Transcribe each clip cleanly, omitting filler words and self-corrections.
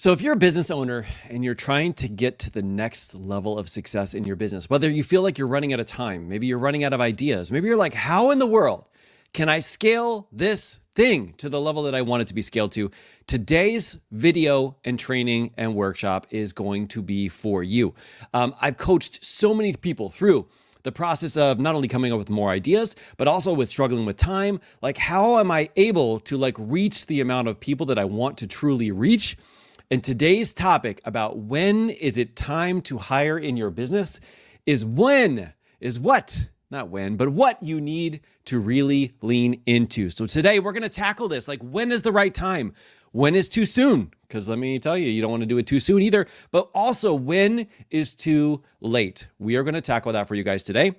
So if you're a business owner and you're trying to get to the next level of success in your business, whether you feel like you're running out of time, maybe you're running out of ideas, maybe you're like, how in the world can I scale this thing to the level that I want it to be scaled to? Today's video and training and workshop is going to be for you. I've coached so many people through the process of not only coming up with more ideas, but also with struggling with time. Like, how am I able to reach the amount of people that I want to truly reach? And today's topic about when is it time to hire in your business is what you need to really lean into. So today we're going to tackle this. Like, when is the right time? When is too soon? Because let me tell you, you don't want to do it too soon either. But also, when is too late? We are going to tackle that for you guys today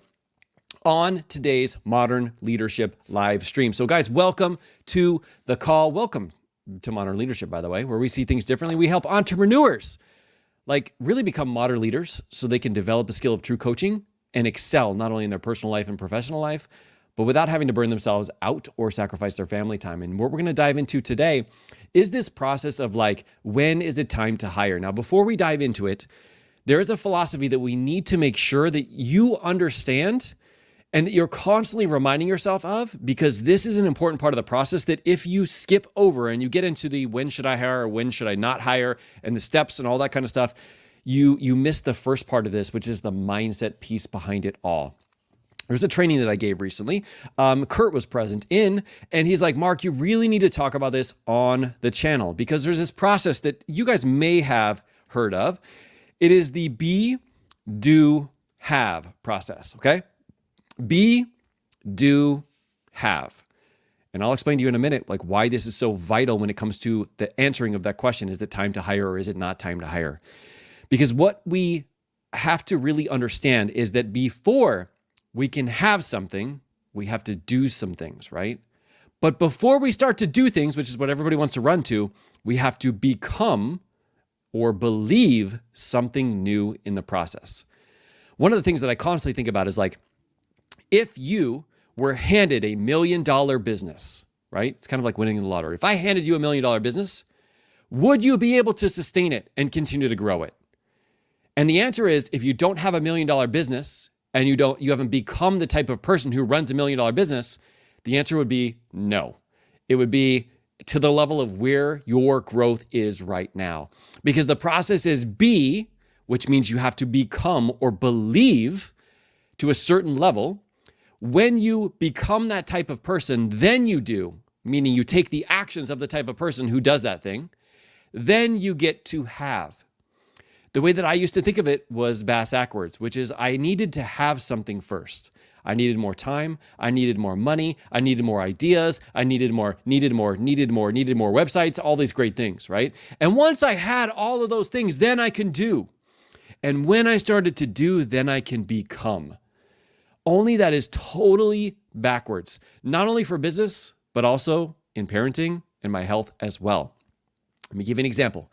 on today's Modern Leadership live stream. So guys, welcome to the call. Welcome to Modern Leadership, by the way, where we see things differently. We help entrepreneurs really become modern leaders so they can develop the skill of true coaching and excel not only in their personal life and professional life, but without having to burn themselves out or sacrifice their family time. And what we're going to dive into today is this process of when is it time to hire? Now, before we dive into it, there is a philosophy that we need to make sure that you understand and that you're constantly reminding yourself of, because this is an important part of the process that if you skip over and you get into the when should I hire or when should I not hire and the steps and all that kind of stuff, you miss the first part of this, which is the mindset piece behind it all. There's a training that I gave recently. Kurt was present in, and he's like, Mark, you really need to talk about this on the channel because there's this process that you guys may have heard of. It is the be, do, have process, okay? Be, do, have. And I'll explain to you in a minute why this is so vital when it comes to the answering of that question. Is it time to hire or is it not time to hire? Because what we have to really understand is that before we can have something, we have to do some things, right? But before we start to do things, which is what everybody wants to run to, we have to become or believe something new in the process. One of the things that I constantly think about is if you were handed $1 million business, right? It's kind of like winning the lottery. If I handed you $1 million business, would you be able to sustain it and continue to grow it? And the answer is, if you don't have $1 million business and you haven't become the type of person who runs $1 million business, the answer would be no. It would be to the level of where your growth is right now. Because the process is be, which means you have to become or believe to a certain level. When you become that type of person, then you do, meaning you take the actions of the type of person who does that thing, then you get to have. The way that I used to think of it was backwards, which is I needed to have something first. I needed more time. I needed more money. I needed more ideas. I needed more websites, all these great things, right? And once I had all of those things, then I can do. And when I started to do, then I can become. Only that is totally backwards, not only for business, but also in parenting and my health as well. Let me give you an example.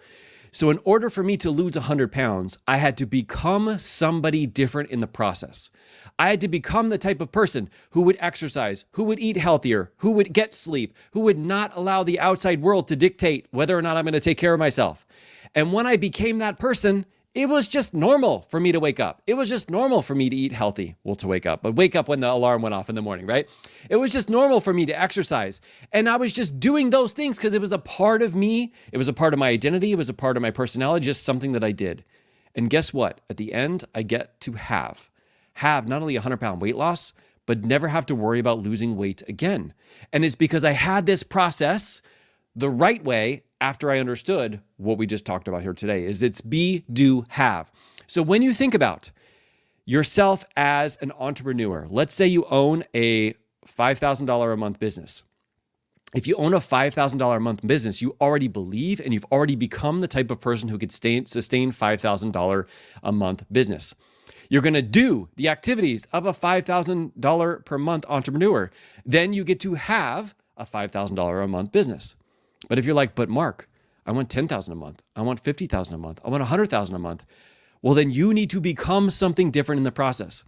So in order for me to lose 100 pounds, I had to become somebody different in the process. I had to become the type of person who would exercise, who would eat healthier, who would get sleep, who would not allow the outside world to dictate whether or not I'm going to take care of myself. And when I became that person, it was just normal for me to wake up. It was just normal for me to eat healthy. Well, to wake up, but wake up when the alarm went off in the morning, right? It was just normal for me to exercise. And I was just doing those things because it was a part of me. It was a part of my identity. It was a part of my personality, just something that I did. And guess what? At the end, I get to have not only a 100-pound weight loss, but never have to worry about losing weight again. And it's because I had this process the right way after I understood what we just talked about here today, is it's be, do, have. So when you think about yourself as an entrepreneur, let's say you own a $5,000 a month business. If you own a $5,000 a month business, you already believe and you've already become the type of person who could sustain $5,000 a month business. You're going to do the activities of a $5,000 per month entrepreneur. Then you get to have a $5,000 a month business. But if you're like, but Mark, I want $10,000 a month. I want $50,000 a month. I want $100,000 a month. Well, then you need to become something different in the process.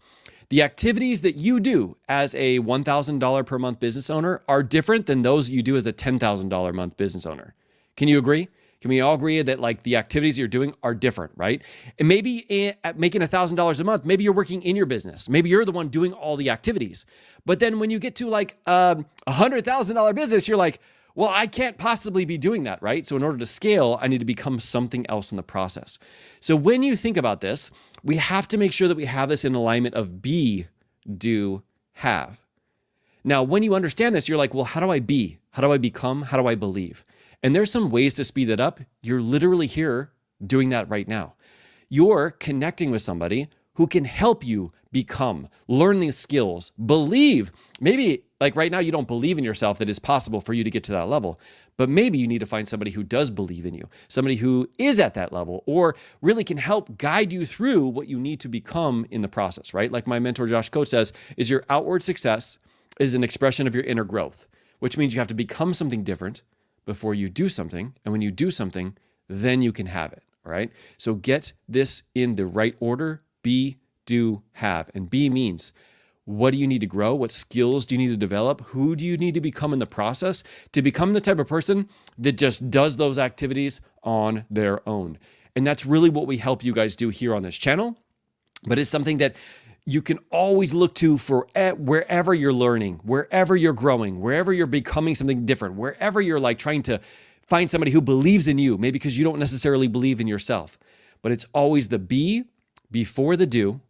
The activities that you do as a $1,000 per month business owner are different than those you do as a $10,000 a month business owner. Can you agree? Can we all agree that like the activities you're doing are different, right? And maybe at making $1,000 a month, maybe you're working in your business. Maybe you're the one doing all the activities. But then when you get to like $100,000 business, you're like, well, I can't possibly be doing that, right? So in order to scale, I need to become something else in the process. So when you think about this, we have to make sure that we have this in alignment of be, do, have. Now, when you understand this, you're like, well, how do I be? How do I become? How do I believe? And there's some ways to speed that up. You're literally here doing that right now. You're connecting with somebody who can help you become, learn these skills, believe. Maybe like right now, you don't believe in yourself that it's possible for you to get to that level, but maybe you need to find somebody who does believe in you, somebody who is at that level or really can help guide you through what you need to become in the process, right? Like my mentor, Josh Coates says, is your outward success is an expression of your inner growth, which means you have to become something different before you do something. And when you do something, then you can have it. All right. So get this in the right order. Be, do, have. And be means what do you need to grow? What skills do you need to develop? Who do you need to become in the process to become the type of person that just does those activities on their own? And that's really what we help you guys do here on this channel. But it's something that you can always look to for wherever you're learning, wherever you're growing, wherever you're becoming something different, wherever you're like trying to find somebody who believes in you, maybe because you don't necessarily believe in yourself. But it's always the be before the do,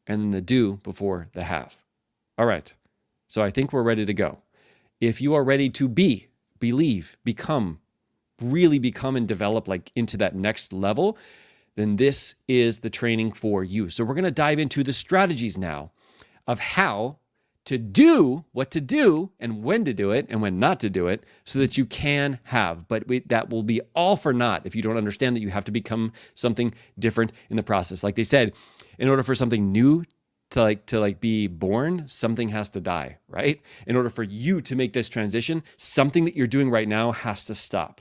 and then the do before the have. All right. So I think we're ready to go. If you are ready to be, believe, become, really become and develop like into that next level, then this is the training for you. So we're going to dive into the strategies now of how to do what to do and when to do it and when not to do it so that you can have. But that will be all for naught if you don't understand that you have to become something different in the process. Like they said, in order for something new to be born, something has to die, right? In order for you to make this transition, something that you're doing right now has to stop.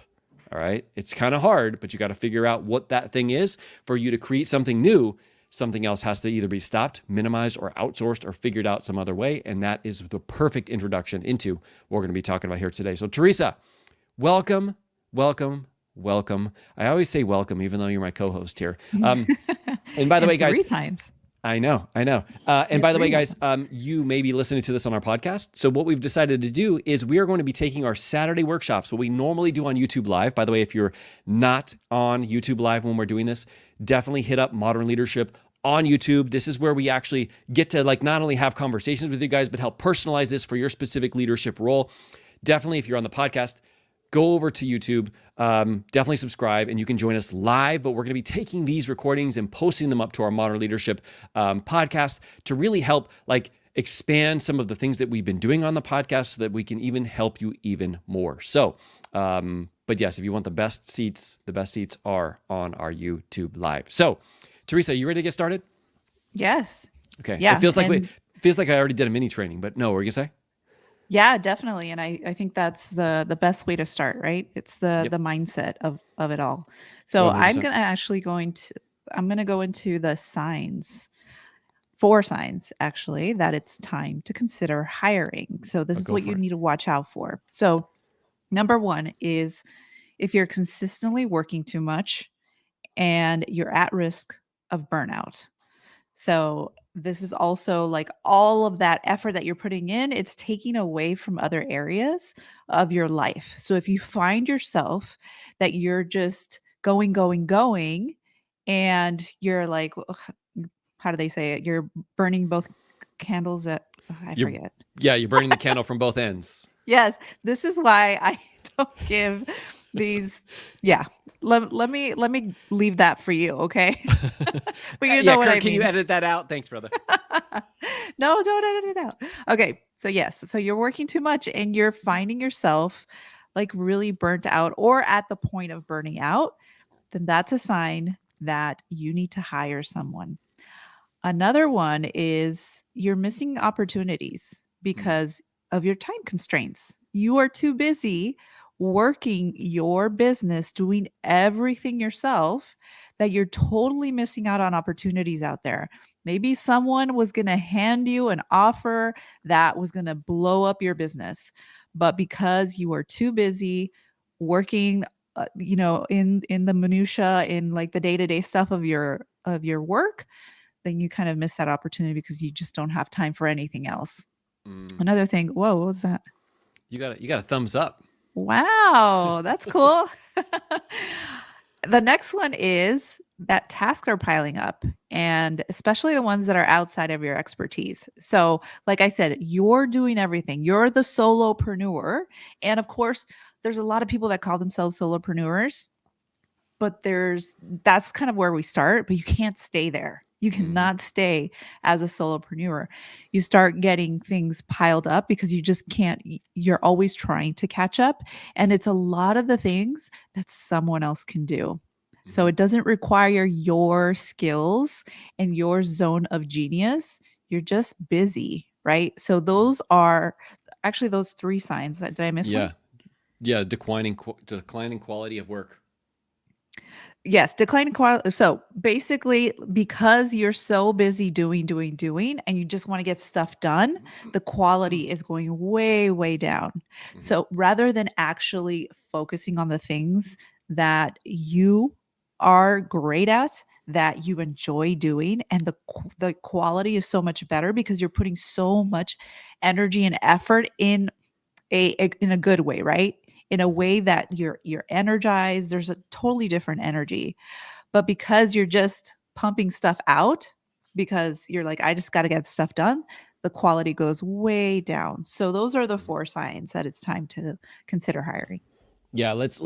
All right. It's kind of hard, but you got to figure out what that thing is for you to create something new. Something else has to either be stopped, minimized, or outsourced or figured out some other way. And that is the perfect introduction into what we're going to be talking about here today. So Teresa, welcome, welcome, welcome. I always say welcome, even though you're my co-host here. And by the way, guys, 3 times. I know. And by the way, guys, you may be listening to this on our podcast. So what we've decided to do is we are going to be taking our Saturday workshops, what we normally do on YouTube Live. By the way, if you're not on YouTube Live when we're doing this, definitely hit up Modern Leadership on YouTube. This is where we actually get to like not only have conversations with you guys, but help personalize this for your specific leadership role. Definitely, if you're on the podcast, go over to YouTube, definitely subscribe, and you can join us live. But we're going to be taking these recordings and posting them up to our Modern Leadership podcast to really help like expand some of the things that we've been doing on the podcast so that we can even help you even more. So, but yes, if you want the best seats are on our YouTube Live. So, Teresa, you ready to get started? Yes. Okay. Yeah. It feels like I already did a mini training, but no, what were you going to say? Yeah, definitely. And I think that's the best way to start, right? It's the mindset of it all. So 100%. I'm gonna go into the signs, 4 signs actually, that it's time to consider hiring. So this is what you need to watch out for. So number 1 is if you're consistently working too much and you're at risk of burnout. So this is also like all of that effort that you're putting in, it's taking away from other areas of your life. So if you find yourself that you're just going, and you're like, how do they say it? You're burning both candles at, I forget. Yeah, you're burning the candle from both ends. Yes, this is why I don't give these. Yeah, let me leave that for you, okay? But you know what I mean. Can you edit that out? Thanks, brother. No, don't edit it out. Okay, so yes, so you're working too much and you're finding yourself like really burnt out or at the point of burning out, then that's a sign that you need to hire someone. Another one is you're missing opportunities because of your time constraints. You are too busy working your business, doing everything yourself, that you're totally missing out on opportunities out there. Maybe someone was going to hand you an offer that was going to blow up your business, but because you are too busy working in the minutia, in like the day-to-day stuff of your work, then you kind of miss that opportunity because you just don't have time for anything else. Another thing, whoa, what was that? You got a thumbs up. Wow, that's cool. The next one is that tasks are piling up, and especially the ones that are outside of your expertise. So, like I said, you're doing everything. You're the solopreneur. And of course, there's a lot of people that call themselves solopreneurs, but that's kind of where we start, but you can't stay there. You cannot stay as a solopreneur. You start getting things piled up because you just can't, you're always trying to catch up. And it's a lot of the things that someone else can do. So it doesn't require your skills and your zone of genius. You're just busy, right? So those are actually those three signs. Did I miss one? Yeah, declining quality of work. Yes, declining quality. So basically, because you're so busy doing, and you just want to get stuff done, the quality is going way, way down. So rather than actually focusing on the things that you are great at, that you enjoy doing, and the quality is so much better because you're putting so much energy and effort in a good way, right? In a way that you're energized. There's a totally different energy. But because you're just pumping stuff out because you're like, I just got to get stuff done, the quality goes way down. So those are the 4 signs that it's time to consider hiring. Yeah, let's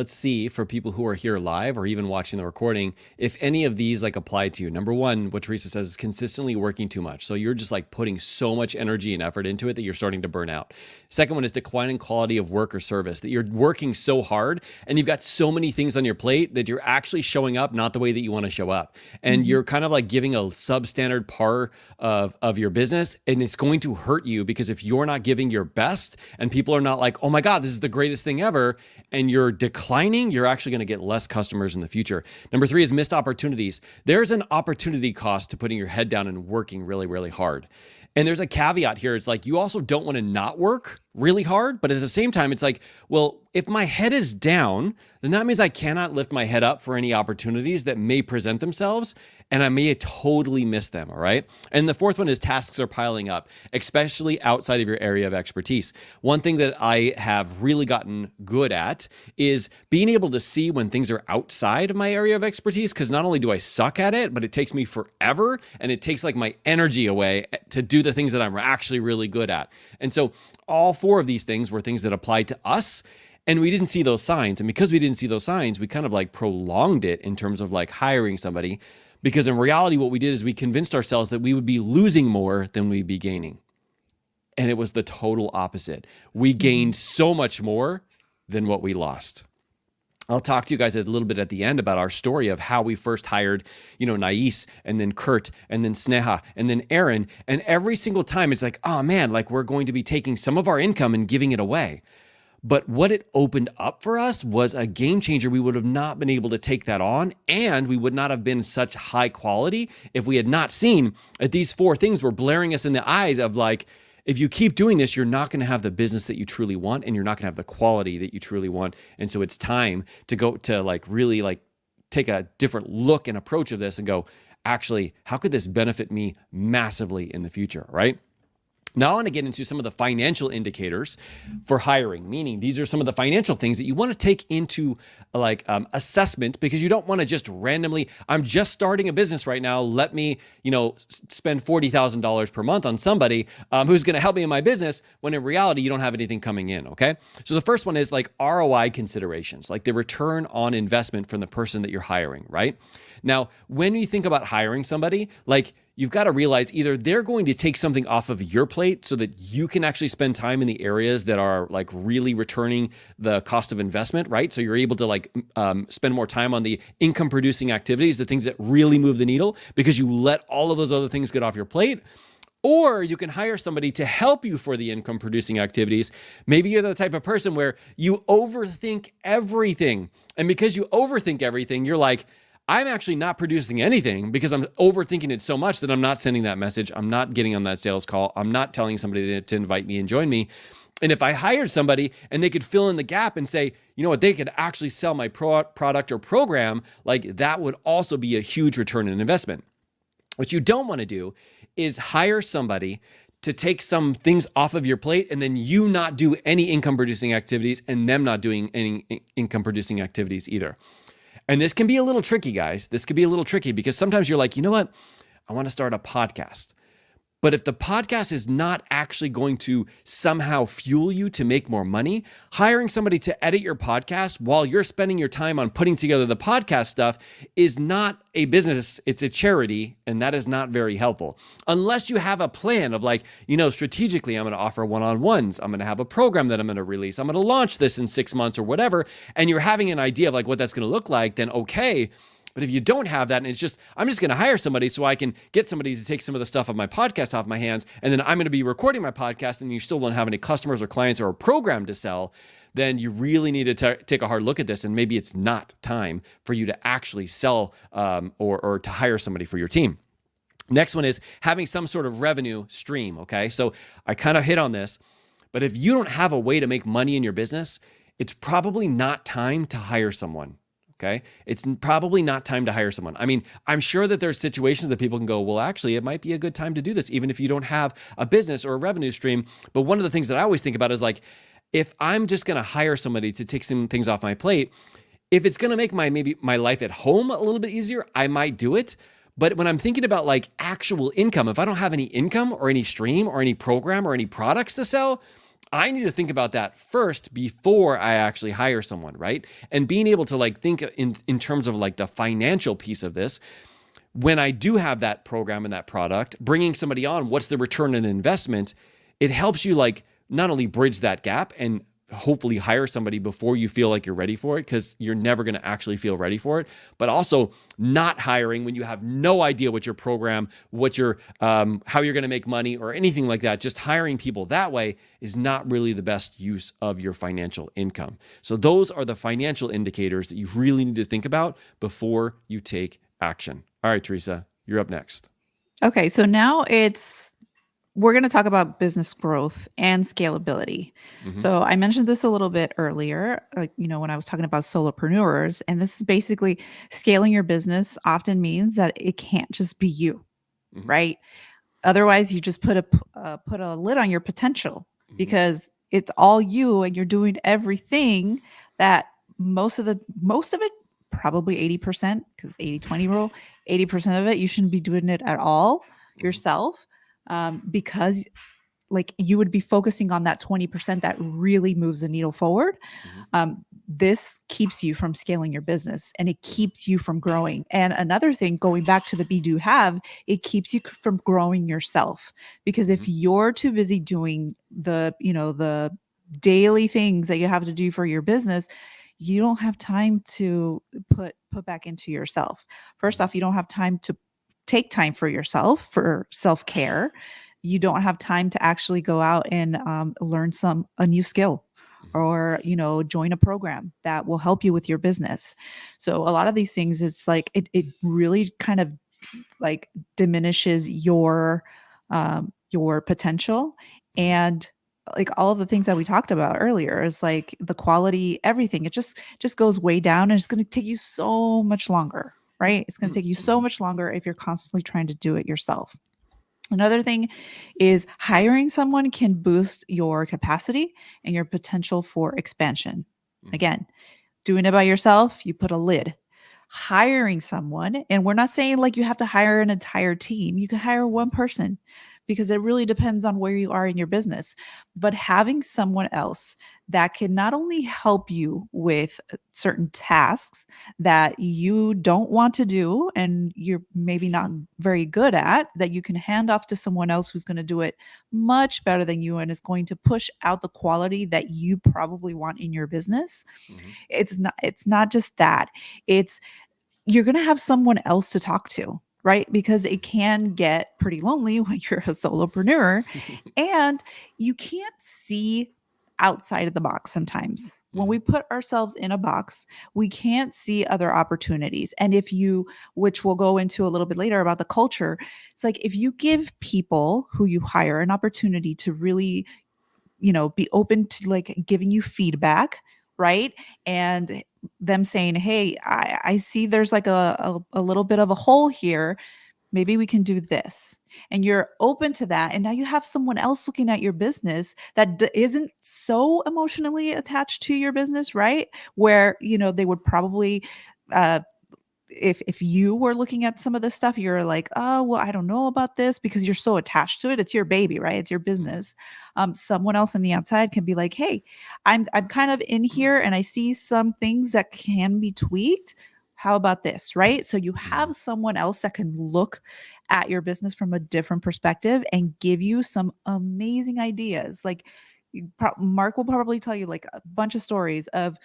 see for people who are here live or even watching the recording, if any of these like apply to you. Number one, what Teresa says is consistently working too much. So you're just like putting so much energy and effort into it that you're starting to burn out. Second one is declining quality of work or service, that you're working so hard and you've got so many things on your plate that you're actually showing up not the way that you want to show up. And you're kind of like giving a substandard part of your business, and it's going to hurt you because if you're not giving your best and people are not like, oh my God, this is the greatest thing ever, and you're declining, you're actually going to get less customers in the future. Number 3 is missed opportunities. There's an opportunity cost to putting your head down and working really, really hard. And there's a caveat here. It's like, you also don't want to not work really hard, but at the same time, it's like, well, if my head is down, then that means I cannot lift my head up for any opportunities that may present themselves, and I may totally miss them, all right? And the 4th one is tasks are piling up, especially outside of your area of expertise. One thing that I have really gotten good at is being able to see when things are outside of my area of expertise, because not only do I suck at it, but it takes me forever, and it takes like my energy away to do the things that I'm actually really good at. And so all 4 of these things were things that applied to us, and we didn't see those signs. And because we didn't see those signs, we kind of like prolonged it in terms of like hiring somebody, because in reality, what we did is we convinced ourselves that we would be losing more than we'd be gaining. And it was the total opposite. We gained so much more than what we lost. I'll talk to you guys a little bit at the end about our story of how we first hired, Nais, and then Kurt, and then Sneha, and then Aaron. And every single time it's like, oh man, like we're going to be taking some of our income and giving it away. But what it opened up for us was a game changer. We would have not been able to take that on, and we would not have been such high quality if we had not seen that these 4 things were blaring us in the eyes of like, if you keep doing this, you're not going to have the business that you truly want, and you're not going to have the quality that you truly want. And so it's time to go to like really like take a different look and approach of this and go, actually, how could this benefit me massively in the future, right? Now I want to get into some of the financial indicators for hiring, meaning these are some of the financial things that you want to take into like assessment, because you don't want to just randomly, I'm just starting a business right now, let me, spend $40,000 per month on somebody who's going to help me in my business, when in reality, you don't have anything coming in, okay? So the first one is like ROI considerations, like the return on investment from the person that you're hiring, right? Now, when you think about hiring somebody, like you've got to realize either they're going to take something off of your plate so that you can actually spend time in the areas that are like really returning the cost of investment, right? So you're able to like spend more time on the income producing activities, the things that really move the needle, because you let all of those other things get off your plate. Or you can hire somebody to help you for the income producing activities. Maybe you're the type of person where you overthink everything. And because you overthink everything, you're like, I'm actually not producing anything because I'm overthinking it so much that I'm not sending that message. I'm not getting on that sales call. I'm not telling somebody to invite me and join me. And if I hired somebody and they could fill in the gap and say, you know what, they could actually sell my product or program, like that would also be a huge return on investment. What you don't want to do is hire somebody to take some things off of your plate and then you not do any income producing activities and them not doing any income producing activities either. And this can be a little tricky, guys. This could be a little tricky because sometimes you're like, you know what? I want to start a podcast. But if the podcast is not actually going to somehow fuel you to make more money, hiring somebody to edit your podcast while you're spending your time on putting together the podcast stuff is not a business, it's a charity, and that is not very helpful. Unless you have a plan of like, you know, strategically, I'm going to offer one-on-ones, I'm going to have a program that I'm going to release, I'm going to launch this in 6 months or whatever, and you're having an idea of like what that's going to look like, then okay. But if you don't have that and it's just, I'm just going to hire somebody so I can get somebody to take some of the stuff of my podcast off my hands, and then I'm going to be recording my podcast and you still don't have any customers or clients or a program to sell, then you really need to take a hard look at this. And maybe it's not time for you to actually sell or to hire somebody for your team. Next one is having some sort of revenue stream. Okay. So I kind of hit on this, but if you don't have a way to make money in your business, it's probably not time to hire someone. Okay. It's probably not time to hire someone. I mean, I'm sure that there's situations that people can go, well, actually, it might be a good time to do this, even if you don't have a business or a revenue stream. But one of the things that I always think about is like, if I'm just going to hire somebody to take some things off my plate, if it's going to make maybe my life at home a little bit easier, I might do it. But when I'm thinking about like actual income, if I don't have any income or any stream or any program or any products to sell, I need to think about that first before I actually hire someone, right? And being able to like think in terms of like the financial piece of this, when I do have that program and that product, bringing somebody on, what's the return on investment? It helps you like not only bridge that gap and hopefully hire somebody before you feel like you're ready for it, because you're never going to actually feel ready for it, but also not hiring when you have no idea what your program, what your how you're going to make money or anything like that. Just hiring people that way is not really the best use of your financial income. So those are the financial indicators that you really need to think about before you take action. All right, Teresa, you're up next. Okay, so now we're going to talk about business growth and scalability. Mm-hmm. So I mentioned this a little bit earlier, when I was talking about solopreneurs, and this is basically scaling your business often means that it can't just be you, mm-hmm. right? Otherwise, you just put a lid on your potential, mm-hmm. because it's all you and you're doing everything that most of it, probably 80%, because 80-20 rule, 80% of it, you shouldn't be doing it at all, mm-hmm. yourself. Because like you would be focusing on that 20% that really moves the needle forward. Mm-hmm. This keeps you from scaling your business and it keeps you from growing. And another thing, going back to the be, do, have, it keeps you from growing yourself, because if you're too busy doing the daily things that you have to do for your business, you don't have time to put back into yourself. First off, you don't have time to take time for yourself, for self-care. You don't have time to actually go out and learn a new skill, or, join a program that will help you with your business. So a lot of these things, it's like, it really kind of like diminishes your potential. And like all of the things that we talked about earlier is like the quality, everything, it just goes way down, and it's going to take you so much longer. Right? It's going to take you so much longer if you're constantly trying to do it yourself. Another thing is hiring someone can boost your capacity and your potential for expansion. Again, doing it by yourself, you put a lid. Hiring someone, and we're not saying like you have to hire an entire team. You can hire one person, because it really depends on where you are in your business. But having someone else that can not only help you with certain tasks that you don't want to do and you're maybe not very good at, that you can hand off to someone else who's going to do it much better than you and is going to push out the quality that you probably want in your business. Mm-hmm. It's not just that. You're going to have someone else to talk to. Right? Because it can get pretty lonely when you're a solopreneur and you can't see outside of the box sometimes. When we put ourselves in a box, we can't see other opportunities. And which we'll go into a little bit later about the culture, it's like if you give people who you hire an opportunity to really be open to like giving you feedback, right? And them saying, hey, I see there's like a little bit of a hole here. Maybe we can do this. And you're open to that. And now you have someone else looking at your business that isn't so emotionally attached to your business, right? Where, they would probably, if you were looking at some of this stuff, you're like, oh, well, I don't know about this, because you're so attached to it. It's your baby, right? It's your business. Someone else on the outside can be like, hey, I'm kind of in here and I see some things that can be tweaked. How about this, right? So you have someone else that can look at your business from a different perspective and give you some amazing ideas. Like Mark will probably tell you like a bunch of stories of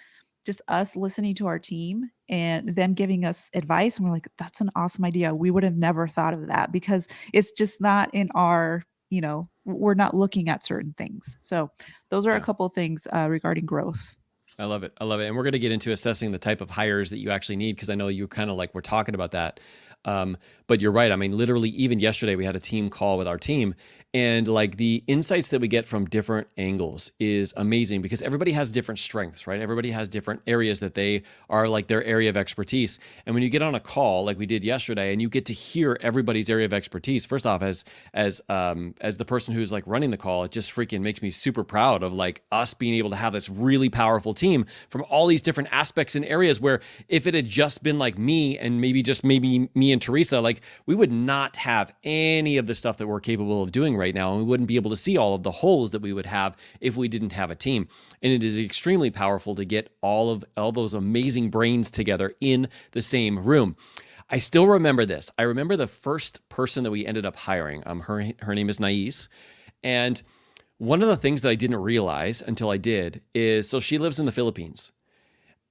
just us listening to our team and them giving us advice. And we're like, that's an awesome idea. We would have never thought of that, because it's just not in our, we're not looking at certain things. So those are a couple of things regarding growth. I love it. I love it. And we're going to get into assessing the type of hires that you actually need, because I know you kind of like we're talking about that. But you're right. I mean, literally, even yesterday, we had a team call with our team, and like the insights that we get from different angles is amazing, because everybody has different strengths, right? Everybody has different areas that they are like their area of expertise. And when you get on a call like we did yesterday, and you get to hear everybody's area of expertise, first off, as the person who's like running the call, it just freaking makes me super proud of like us being able to have this really powerful team from all these different aspects and areas, where if it had just been like me and maybe me and Teresa, like we would not have any of the stuff that we're capable of doing right now. And we wouldn't be able to see all of the holes that we would have if we didn't have a team. And it is extremely powerful to get all those amazing brains together in the same room. I still remember this. I remember the first person that we ended up hiring. Her name is Nais. And one of the things that I didn't realize until I did is, so she lives in the Philippines.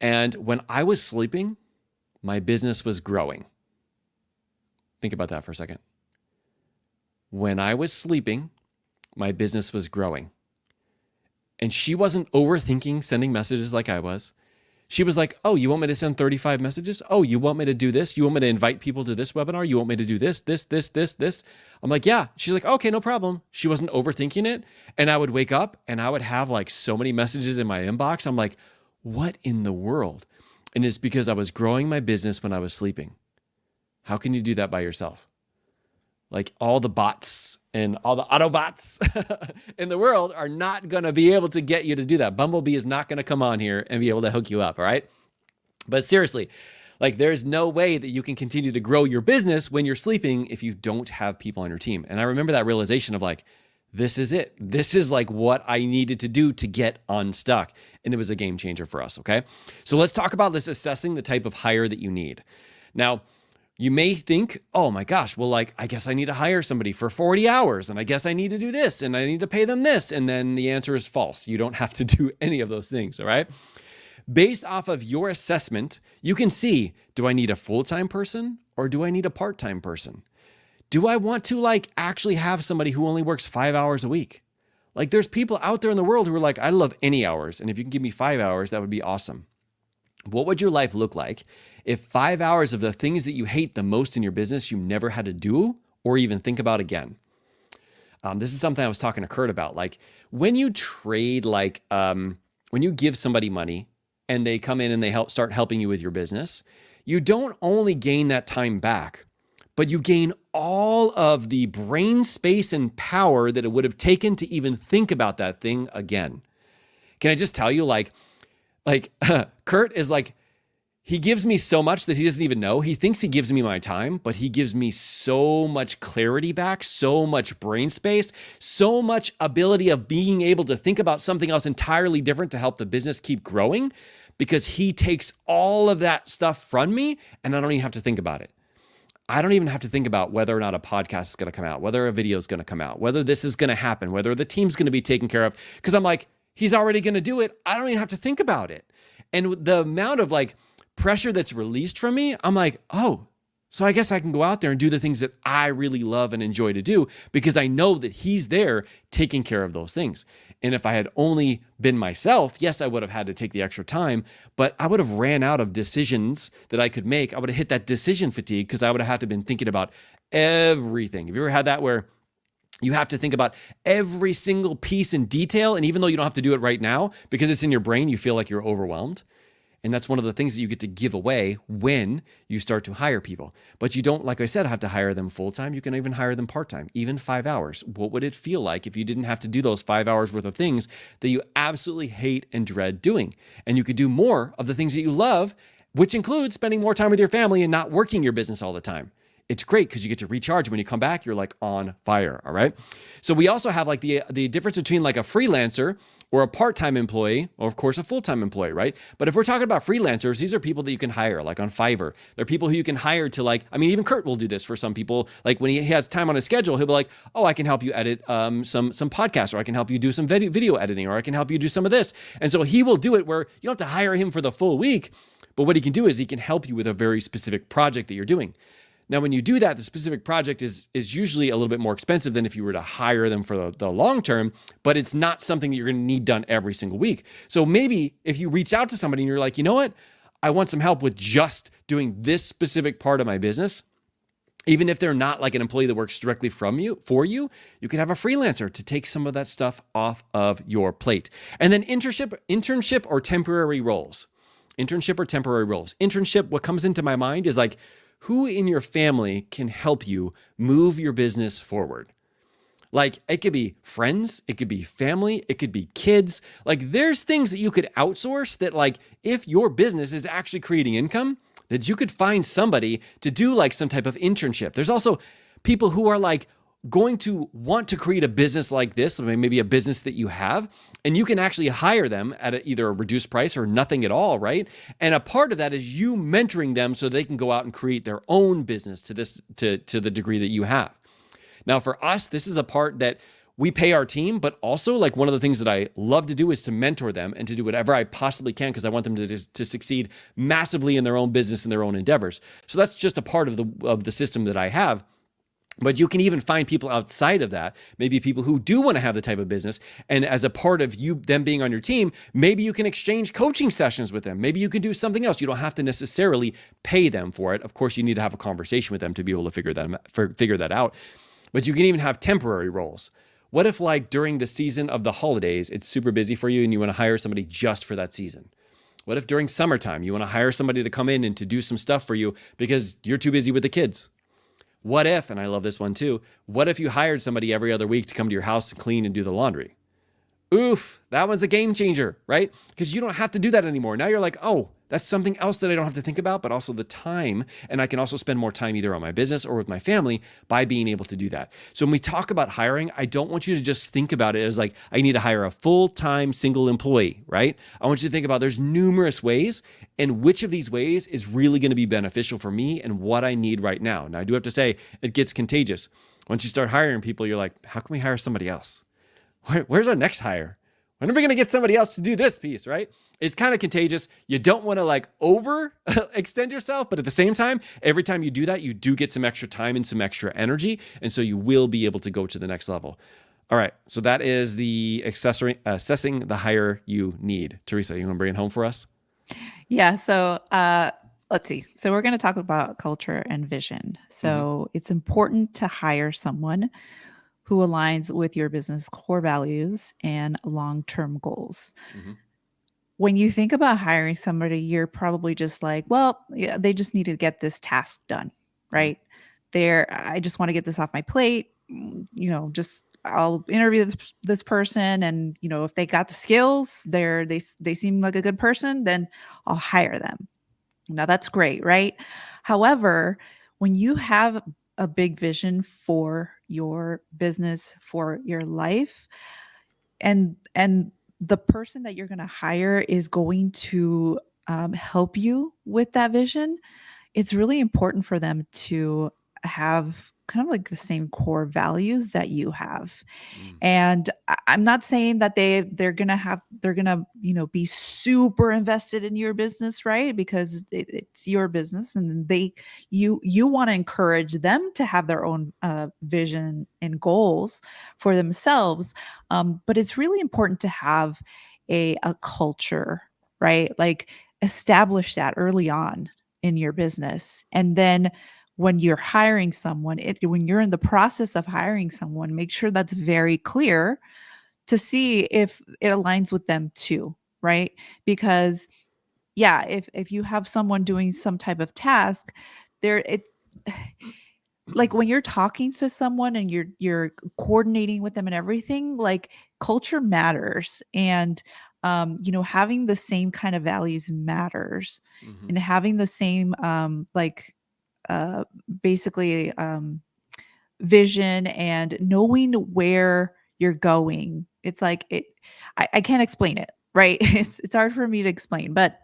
And when I was sleeping, my business was growing. Think about that for a second. When I was sleeping, my business was growing. And she wasn't overthinking sending messages like I was. She was like, oh, you want me to send 35 messages? Oh, you want me to do this? You want me to invite people to this webinar? You want me to do this? I'm like, yeah. She's like, okay, no problem. She wasn't overthinking it. And I would wake up and I would have like so many messages in my inbox. I'm like, what in the world? And it's because I was growing my business when I was sleeping. How can you do that by yourself? Like all the bots and all the Autobots in the world are not going to be able to get you to do that. Bumblebee is not going to come on here and be able to hook you up, all right? But seriously, like there's no way that you can continue to grow your business when you're sleeping if you don't have people on your team. And I remember that realization of like, this is it. This is like what I needed to do to get unstuck. And it was a game changer for us, okay? So let's talk about this, assessing the type of hire that you need. Now, you may think, oh my gosh, well, like, I guess I need to hire somebody for 40 hours and I guess I need to do this and I need to pay them this. And then the answer is false. You don't have to do any of those things, all right? Based off of your assessment, you can see, do I need a full-time person or do I need a part-time person? Do I want to like actually have somebody who only works 5 hours a week? Like there's people out there in the world who are like, I love any hours. And if you can give me 5 hours, that would be awesome. What would your life look like if 5 hours of the things that you hate the most in your business you never had to do or even think about again? This is something I was talking to Kurt about. Like when you trade, like when you give somebody money and they come in and they start helping you with your business, you don't only gain that time back, but you gain all of the brain space and power that it would have taken to even think about that thing again. Can I just tell you, like Kurt is like, he gives me so much that he doesn't even know. He thinks he gives me my time, but he gives me so much clarity back, so much brain space, so much ability of being able to think about something else entirely different to help the business keep growing, because he takes all of that stuff from me and I don't even have to think about it. I don't even have to think about whether or not a podcast is going to come out, whether a video is going to come out, whether this is going to happen, whether the team's going to be taken care of, because I'm like, he's already going to do it. I don't even have to think about it. And the amount of like pressure that's released from me, I'm like, oh, so I guess I can go out there and do the things that I really love and enjoy to do, because I know that he's there taking care of those things. And if I had only been myself, yes, I would have had to take the extra time, but I would have ran out of decisions that I could make. I would have hit that decision fatigue because I would have had to been thinking about everything. Have you ever had that where You have to think about every single piece in detail. And even though you don't have to do it right now, because it's in your brain, you feel like you're overwhelmed. And that's one of the things that you get to give away when you start to hire people. But you don't, like I said, have to hire them full-time. You can even hire them part-time, even 5 hours. What would it feel like if you didn't have to do those 5 hours worth of things that you absolutely hate and dread doing? And you could do more of the things that you love, which includes spending more time with your family and not working your business all the time. It's great because you get to recharge. When you come back, you're like on fire. All right. So we also have like the difference between like a freelancer or a part-time employee, or of course a full-time employee, right? But if we're talking about freelancers, these are people that you can hire, like on Fiverr. They're people who you can hire to like, I mean, even Kurt will do this for some people. Like when he has time on his schedule, he'll be like, oh, I can help you edit some podcasts, or I can help you do some video editing, or I can help you do some of this. And so he will do it where you don't have to hire him for the full week, but what he can do is he can help you with a very specific project that you're doing. Now, when you do that, the specific project is usually a little bit more expensive than if you were to hire them for the long term, but it's not something that you're going to need done every single week. So maybe if you reach out to somebody and you're like, you know what, I want some help with just doing this specific part of my business, even if they're not like an employee that works directly for you can have a freelancer to take some of that stuff off of your plate. And then internship or temporary roles. Internship, what comes into my mind is like, who in your family can help you move your business forward? Like it could be friends, it could be family, it could be kids. Like there's things that you could outsource that like if your business is actually creating income, that you could find somebody to do like some type of internship. There's also people who are like going to want to create a business like this, maybe a business that you have, and you can actually hire them at either a reduced price or nothing at all, right? And a part of that is you mentoring them so they can go out and create their own business to the degree that you have. Now, for us, this is a part that we pay our team, but also like one of the things that I love to do is to mentor them and to do whatever I possibly can because I want them to succeed massively in their own business and their own endeavors. So that's just a part of the system that I have. But you can even find people outside of that, maybe people who do want to have the type of business. And as a part of them being on your team, maybe you can exchange coaching sessions with them. Maybe you can do something else. You don't have to necessarily pay them for it. Of course, you need to have a conversation with them to be able to figure that out. But you can even have temporary roles. What if like during the season of the holidays, it's super busy for you and you want to hire somebody just for that season? What if during summertime, you want to hire somebody to come in and to do some stuff for you because you're too busy with the kids? What if, and I love this one too, what if you hired somebody every other week to come to your house to clean and do the laundry? Oof, that one's a game changer, right? Because you don't have to do that anymore. Now you're like, oh, that's something else that I don't have to think about, but also the time. And I can also spend more time either on my business or with my family by being able to do that. So when we talk about hiring, I don't want you to just think about it as like, I need to hire a full-time single employee, right? I want you to think about there's numerous ways and which of these ways is really going to be beneficial for me and what I need right now. Now, I do have to say it gets contagious. Once you start hiring people, you're like, how can we hire somebody else? Where's our next hire? When are we going to get somebody else to do this piece, right? It's kind of contagious. You don't want to like over extend yourself, but at the same time, every time you do that, you do get some extra time and some extra energy. And so you will be able to go to the next level. All right. So that is the assessing the hire you need. Teresa, you want to bring it home for us? Yeah. So let's see. So we're going to talk about culture and vision. So it's important to hire someone who aligns with your business core values and long-term goals. Mm-hmm. When you think about hiring somebody, you're probably just like, well, yeah, they just need to get this task done, right? Mm-hmm. I just want to get this off my plate. I'll interview this person, and if they got the skills, they seem like a good person, then I'll hire them. Now that's great, right? However, when you have a big vision for your business, for your life, and the person that you're going to hire is going to help you with that vision, it's really important for them to have kind of like the same core values that you have. And I'm not saying that they're gonna be super invested in your business, right? Because it's your business, and you want to encourage them to have their own vision and goals for themselves. But it's really important to have a culture, right? Like establish that early on in your business, and then when you're hiring someone, when you're in the process of hiring someone, make sure that's very clear to see if it aligns with them too, right? Because yeah, if you have someone doing some type of task, there it like when you're talking to someone and you're coordinating with them and everything, like culture matters. And having the same kind of values matters, and having the same uh basically vision and knowing where you're going. It's like I can't explain it, right? It's hard for me to explain, but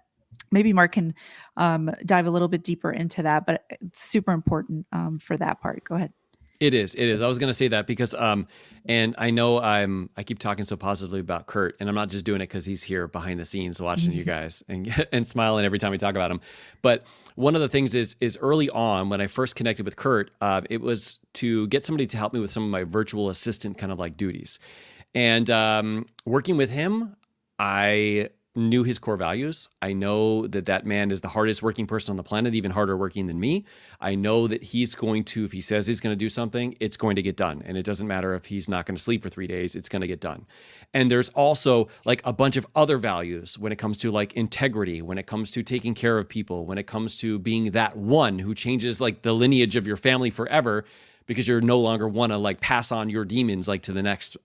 maybe Mark can dive a little bit deeper into that. But it's super important for that part. Go ahead. It is. It is. I was going to say that because, and I know I keep talking so positively about Kurt, and I'm not just doing it because he's here behind the scenes watching you guys and smiling every time we talk about him. But one of the things is early on when I first connected with Kurt, it was to get somebody to help me with some of my virtual assistant kind of like duties. And working with him, I knew his core values. I know that man is the hardest working person on the planet, even harder working than me. I know that he's going to, if he says he's going to do something, it's going to get done. And it doesn't matter if he's not going to sleep for 3 days, it's going to get done. And there's also like a bunch of other values when it comes to like integrity, when it comes to taking care of people, when it comes to being that one who changes like the lineage of your family forever, because you're no longer want to like pass on your demons like to the next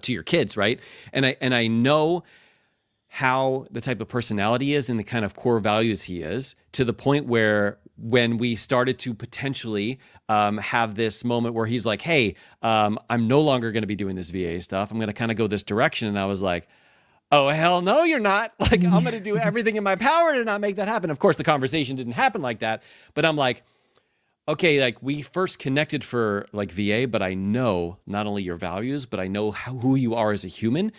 to your kids, right? And I know how the type of personality he is and the kind of core values he is, to the point where when we started to potentially have this moment where he's like, hey, I'm no longer going to be doing this VA stuff. I'm going to kind of go this direction. And I was like, oh, hell no, you're not. Like, I'm going to do everything in my power to not make that happen. Of course, the conversation didn't happen like that, but I'm like, okay, like we first connected for like VA, but I know not only your values, but I know who you are as a human.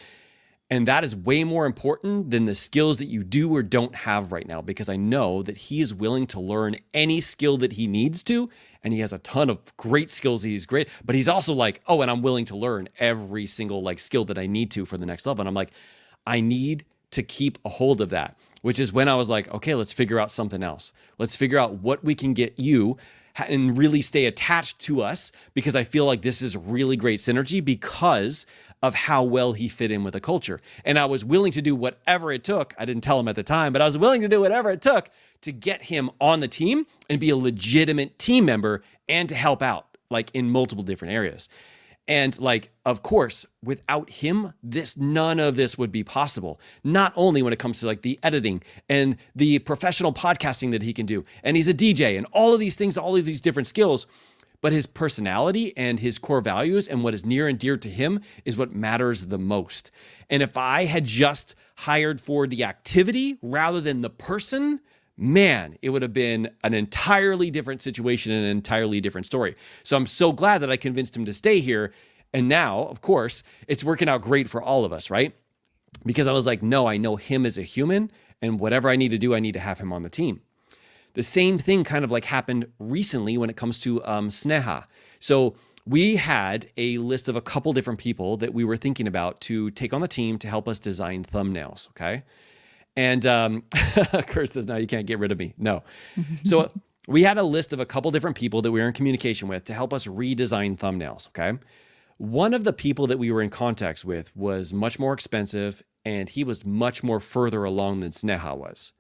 And that is way more important than the skills that you do or don't have right now, because I know that he is willing to learn any skill that he needs to. And he has a ton of great skills. He's great, but he's also like, oh, and I'm willing to learn every single like skill that I need to for the next level. And I'm like, I need to keep a hold of that, which is when I was like, okay, let's figure out something else. Let's figure out what we can get you and really stay attached to us, because I feel like this is really great synergy because of how well he fit in with the culture. And I was willing to do whatever it took. I didn't tell him at the time, but I was willing to do whatever it took to get him on the team and be a legitimate team member and to help out like in multiple different areas. And like, of course, without him, none of this would be possible. Not only when it comes to like the editing and the professional podcasting that he can do, and he's a DJ and all of these things, all of these different skills, but his personality and his core values and what is near and dear to him is what matters the most. And if I had just hired for the activity rather than the person, man, it would have been an entirely different situation and an entirely different story. So I'm so glad that I convinced him to stay here. And now, of course, it's working out great for all of us, right? Because I was like, no, I know him as a human, and whatever I need to do, I need to have him on the team. The same thing kind of like happened recently when it comes to Sneha. So we had a list of a couple different people that we were thinking about to take on the team to help us design thumbnails, okay? And Kurt says, no, you can't get rid of me. No. So we had a list of a couple different people that we were in communication with to help us redesign thumbnails, okay? One of the people that we were in contact with was much more expensive, and he was much more further along than Sneha was.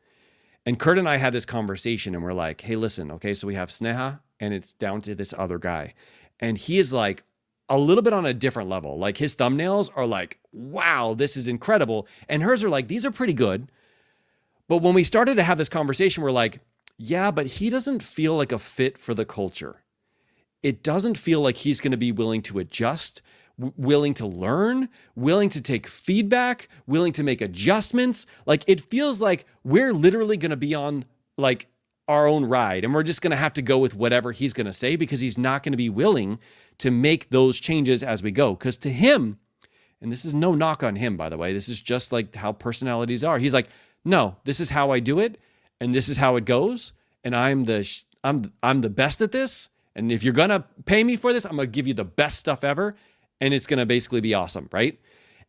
And Kurt and I had this conversation, and we're like, hey, listen, okay, so we have Sneha, and it's down to this other guy. And he is like a little bit on a different level. Like his thumbnails are like, wow, this is incredible. And hers are like, these are pretty good. But when we started to have this conversation, we're like, yeah, but he doesn't feel like a fit for the culture. It doesn't feel like he's going to be willing to adjust, willing to learn, willing to take feedback, willing to make adjustments. Like it feels like we're literally going to be on like our own ride, and we're just going to have to go with whatever he's going to say, because he's not going to be willing to make those changes as we go. Because to him, and this is no knock on him, by the way, this is just like how personalities are. He's like, no, this is how I do it, and this is how it goes, and I'm the best at this, and if you're gonna pay me for this, I'm gonna give you the best stuff ever, and it's gonna basically be awesome, right?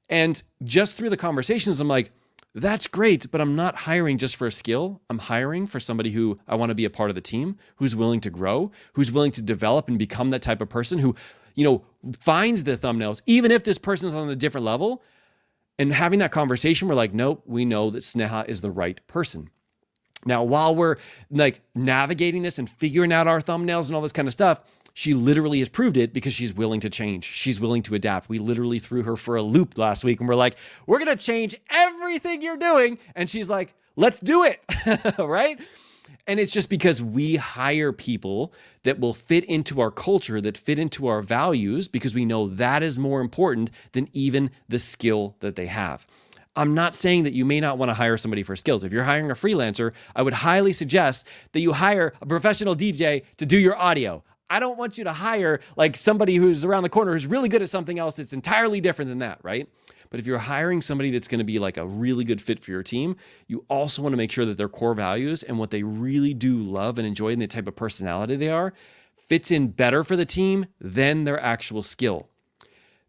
And just through the conversations, I'm like, that's great, but I'm not hiring just for a skill. I'm hiring for somebody who I want to be a part of the team, who's willing to grow, who's willing to develop and become that type of person who, finds the thumbnails, even if this person's on a different level. And having that conversation, we're like, nope, we know that Sneha is the right person. Now, while we're like navigating this and figuring out our thumbnails and all this kind of stuff, she literally has proved it because she's willing to change. She's willing to adapt. We literally threw her for a loop last week and we're like, we're going to change everything you're doing. And she's like, let's do it. Right? And it's just because we hire people that will fit into our culture, that fit into our values, because we know that is more important than even the skill that they have. I'm not saying that you may not want to hire somebody for skills. If you're hiring a freelancer, I would highly suggest that you hire a professional DJ to do your audio. I don't want you to hire like somebody who's around the corner who's really good at something else that's entirely different than that, right? But if you're hiring somebody that's going to be like a really good fit for your team, you also want to make sure that their core values and what they really do love and enjoy and the type of personality they are fits in better for the team than their actual skill.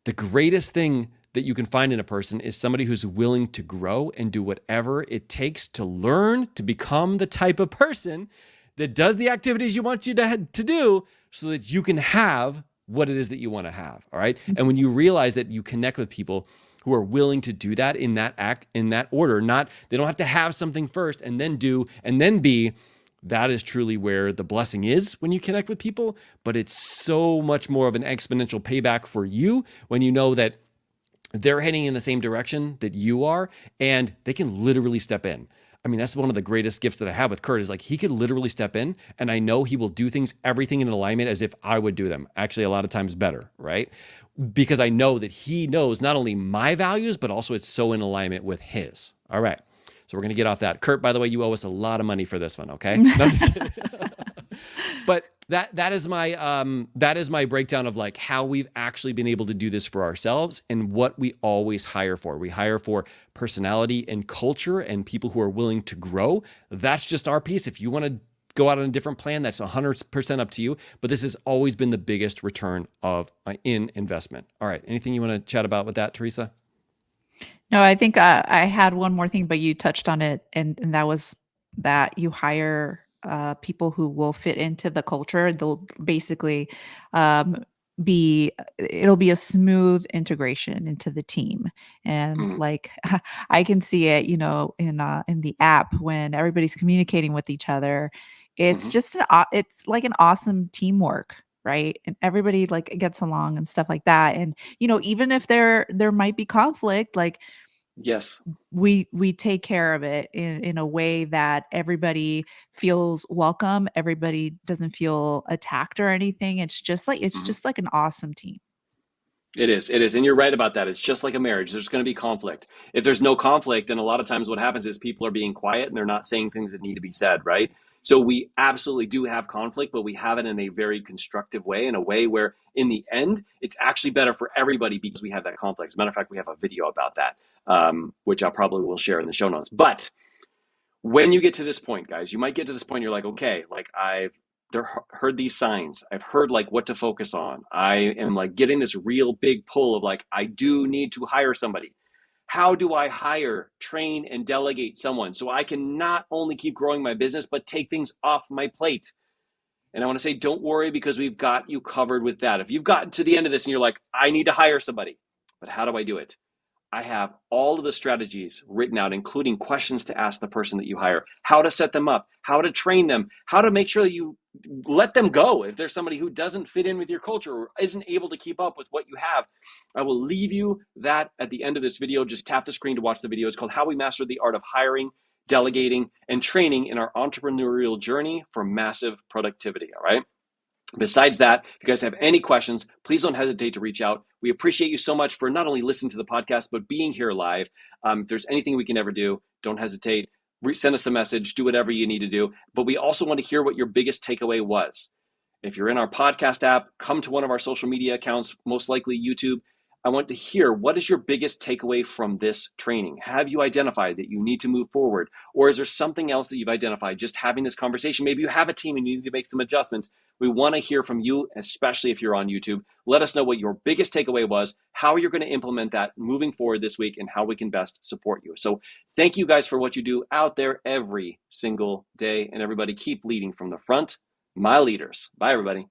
The greatest thing that you can find in a person is somebody who's willing to grow and do whatever it takes to learn to become the type of person that does the activities you want you to do so that you can have what it is that you want to have. All right. And when you realize that you connect with people who are willing to do that in that order, they don't have to have something first and then do and then be. That is truly where the blessing is when you connect with people. But it's so much more of an exponential payback for you when you know that they're heading in the same direction that you are and they can literally step in. I mean, that's one of the greatest gifts that I have with Kurt is like, he could literally step in and I know he will do everything in alignment as if I would do them. Actually, a lot of times better, right? Because I know that he knows not only my values, but also it's so in alignment with his. All right. So we're going to get off that. Kurt, by the way, you owe us a lot of money for this one. Okay. No, I'm just kidding. But that is my breakdown of like how we've actually been able to do this for ourselves and what we always hire for. We hire for personality and culture and people who are willing to grow. That's just our piece. If you want to go out on a different plan, that's 100% up to you. But this has always been the biggest return in investment. All right. Anything you want to chat about with that, Teresa? No, I think I had one more thing, but you touched on it, and that was that you hire people who will fit into the culture. They'll basically it'll be a smooth integration into the team. And like I can see it, in the app when everybody's communicating with each other. It's just it's like an awesome teamwork, right? And everybody like gets along and stuff like that. And even if there might be conflict, like yes, we take care of it in a way that everybody feels welcome. Everybody doesn't feel attacked or anything. It's just like an awesome team. It is. And you're right about that. It's just like a marriage. There's going to be conflict. If there's no conflict, then a lot of times what happens is people are being quiet and they're not saying things that need to be said, right? So we absolutely do have conflict, but we have it in a very constructive way, in a way where in the end, it's actually better for everybody because we have that conflict. As a matter of fact, we have a video about that, which I probably will share in the show notes. But when you get to this point, guys, you might get to this point, you're like, okay, like I've heard these signs. I've heard like what to focus on. I am like getting this real big pull of like, I do need to hire somebody. How do I hire, train, and delegate someone so I can not only keep growing my business, but take things off my plate? And I want to say, don't worry, because we've got you covered with that. If you've gotten to the end of this and you're like, I need to hire somebody, but how do I do it? I have all of the strategies written out, including questions to ask the person that you hire, how to set them up, how to train them, how to make sure that you let them go if there's somebody who doesn't fit in with your culture or isn't able to keep up with what you have. I will leave you that at the end of this video. Just tap the screen to watch the video. It's called How We Mastered the Art of Hiring, Delegating, and Training in Our Entrepreneurial Journey for Massive Productivity. All right. Besides that, if you guys have any questions, please don't hesitate to reach out. We appreciate you so much for not only listening to the podcast, but being here live. If there's anything we can ever do, don't hesitate. Send us a message, do whatever you need to do. But we also want to hear what your biggest takeaway was. If you're in our podcast app, come to one of our social media accounts, most likely YouTube. I want to hear, what is your biggest takeaway from this training? Have you identified that you need to move forward? Or is there something else that you've identified just having this conversation? Maybe you have a team and you need to make some adjustments. We want to hear from you, especially if you're on YouTube. Let us know what your biggest takeaway was, how you're going to implement that moving forward this week, and how we can best support you. So thank you guys for what you do out there every single day. And everybody, keep leading from the front. My leaders. Bye, everybody.